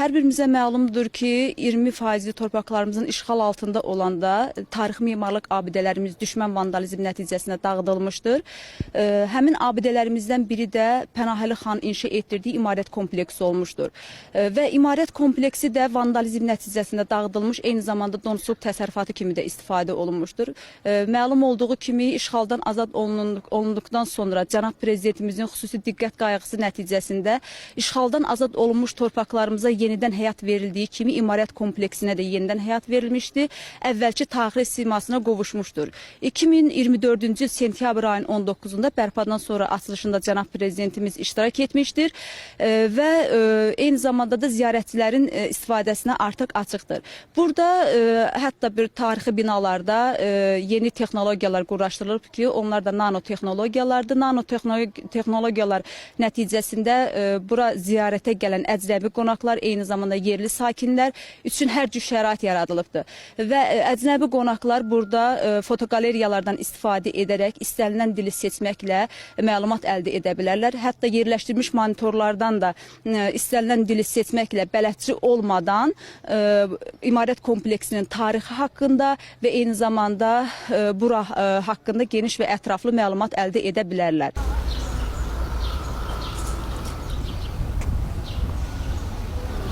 Hər birimizə məlumdur ki, 20% torpaqlarımızın işğal altında olanda tarixi memarlıq abidələrimiz düşmən vandalizm nəticəsində dağıdılmışdır. Həmin abidələrimizdən biri də Pənahəli xan inşa etdirdiyi imarət kompleksi olmuşdur. Və imarət kompleksi də vandalizm nəticəsində dağıdılmış, eyni zamanda donuzluq təsərrüfatı kimi də istifadə olunmuşdur. Məlum olduğu kimi işğaldan azad olunduqdan sonra Cənab Prezidentimizin xüsusi diqqət qayğısı nəticəsində işğaldan azad olunmuş torpaqlarımıza yenidən həyat verildiyi kimi imarət kompleksinə də yenidən həyat verilmişdi. Əvvəlki tarixi simasına qovuşmuşdur. 2024-cü il sentyabr ayının 19-da bərpadan sonra açılışında Cənab Prezidentimiz iştirak etmişdir və eyni zamanda da ziyarətçilərin istifadəsinə artıq açıqdır. Burada hətta bir tarixi binalarda yeni texnologiyalar quraşdırılıb ki, onlar da nanotexnologiyalardır. Nanotexnologiyalar nəticəsində bura ziyarətə gələn əcnəbi qonaqlar, eyni zamanda yerli sakinlər üçün hər cür şərait yaradılıbdır. Və əcnəbi qonaqlar burada fotoqaleriyalardan istifadə edərək istənilən dili seçməklə məlumat əldə edə bilərlər. Hətta yerləşdirilmiş monitorlardan da istənilən dili seçməklə bələdçi olmadan imarət kompleksinin tarixi haqqında və eyni zamanda bura haqqında geniş və ətraflı məlumat əldə edə bilərlər.